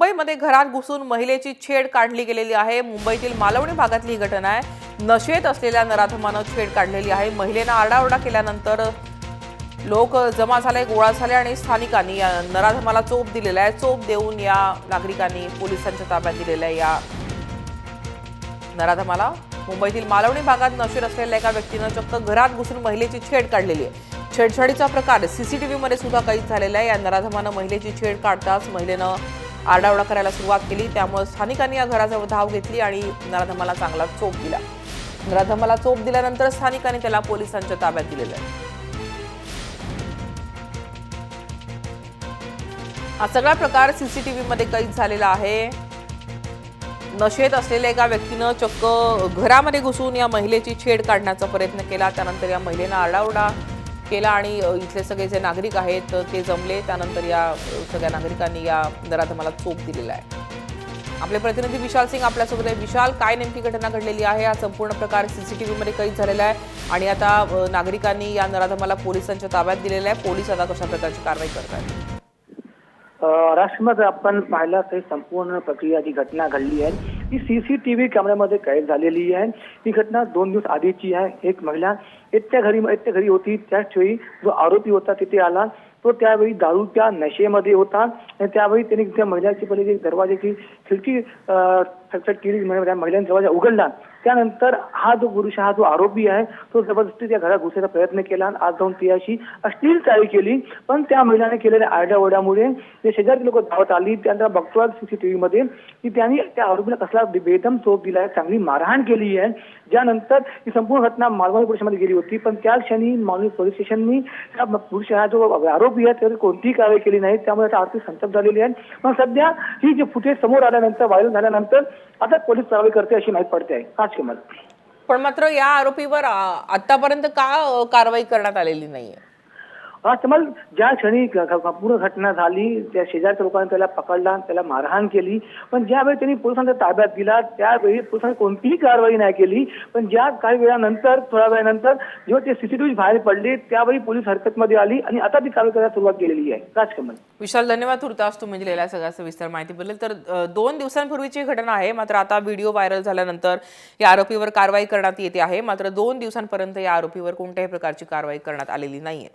मुंबईमध्ये घरात घुसून महिलेची छेड काढली गेलेली आहे। मुंबईतील मालवणी भागातली ही घटना आहे। नशेत असलेल्या नराधमानं छेड काढलेली आहे। महिलेनं आरडाओरडा केल्यानंतर लोक जमा झाले, गोळा झाले आणि स्थानिकांनी या नराधमाला चोप दिलेला आहे। चोप देऊन या नागरिकांनी पोलिसांच्या ताब्यात दिलेल्या या नराधमाला मुंबईतील मालवणी भागात नशेत असलेल्या एका व्यक्तीनं चक्क घरात घुसून महिलेची छेड काढलेली आहे। छेडछाडीचा प्रकार सीसीटीव्हीमध्ये सुद्धा कैद झालेला आहे। या नराधमानं महिलेची छेड काढताच महिलेनं आरडाओरडा करायला सुरुवात केली, त्यामुळे स्थानिकांनी या घराजवळ धाव घेतली आणि नराधमाला चांगला चोप दिला। नराधमाला चोप दिल्यानंतर स्थानिकांनी त्याला पोलिसांच्या ताब्यात दिलेलं आहे। हा सगळा प्रकार सीसीटीव्हीमध्ये कैद झालेला आहे। नशेत असलेल्या एका व्यक्तीनं चक्क घरामध्ये घुसून या महिलेची छेड काढण्याचा प्रयत्न केला। त्यानंतर या महिलेनं आरडाओरडा केला आणि इथले सगळे जे नागरिक आहेत ते जमले। त्यानंतर या सगळ्या नागरिकांनी या नराधमाला चोप दिलेला आहे। आपले प्रतिनिधी विशाल सिंग आपल्यासोबत आहे। विशाल, काय नेमकी घटना घडलेली आहे? हा संपूर्ण प्रकार सीसीटीव्हीमध्ये कैद झालेला आहे आणि आता नागरिकांनी या नराधमाला पोलिसांच्या ताब्यात दिलेला आहे। पोलीस आता कशा प्रकारची कारवाई करतात? राष्ट्रमध्ये आपण पाहिलं तर संपूर्ण प्रक्रिया जी घटना घडली आहे ती सीसीटीव्ही कॅमेऱ्यामध्ये कैद झालेली आहे। ही घटना 2 दिवस आधीची आहे। एक महिला इतक्या घरी होती, त्याच वेळी जो आरोपी होता तिथे आला। तो त्यावेळी दारूच्या नशेमध्ये होता आणि त्यावेळी त्यांनी त्या महिलेची पहिले दरवाजाची खिडकी फटफट केली, महिलांनी दरवाजा उघडला। त्यानंतर हा जो पुरुष, हा जो आरोपी आहे तो जबरदस्ती त्या घरात घुसायचा प्रयत्न केला आणि आज जाऊन तिच्याशी अश्लील चाळी केली। पण त्या महिलाने केलेल्या आरडाओरड्यामुळे जे शेजारी लोक धावत आली। त्यानंतर बघतो सीसीटीव्हीमध्ये की त्यांनी त्या आरोपीला कसला बेदम चोप दिला आहे, चांगली मारहाण केली आहे। ज्यानंतर ही संपूर्ण घटना मालवणी पोलिसांमध्ये गेली होती, पण त्या क्षणी मालवणी पोलीस स्टेशननी त्या पुरुष, हा जो आरोपी आहे त्यावर कोणतीही कारवाई केली नाही। त्यामुळे आता आर्थिक संतप्त झालेली आहे। पण सध्या ही जी फुटेज समोर आल्यानंतर, व्हायरल झाल्यानंतर आता पोलीस कारवाई करते अशी माहिती पडते आहे। राजकमल, पण मात्र या आरोपीवर आतापर्यंत का कारवाई करण्यात आलेली नाहीये? राजकमल, ज्या क्षणी पूर्ण घटना झाली त्या शेजारच्या लोकांनी त्याला पकडला, त्याला मारहाण केली, पण ज्यावेळी त्यांनी पोलिसांच्या ताब्यात दिला त्यावेळी पोलिसांनी कोणतीही कारवाई नाही केली। पण ज्या काही वेळानंतर, थोड्या वेळानंतर जेव्हा ते सीसीटीव्ही बाहेर पडले त्यावेळी पोलीस हरकतमध्ये आली आणि आता ती कारवाई करायला सुरुवात केलेली आहे। राजकमल, विशाल, धन्यवाद तुर्तास तुम्ही दिलेल्या सगळ्या सविस्तर माहितीबद्दल। तर 2 दिवसांपूर्वीची घटना आहे, मात्र आता व्हिडिओ व्हायरल झाल्यानंतर या आरोपीवर कारवाई करण्यात येते आहे। मात्र 2 दिवसांपर्यंत या आरोपीवर कोणत्याही प्रकारची कारवाई करण्यात आलेली नाहीये।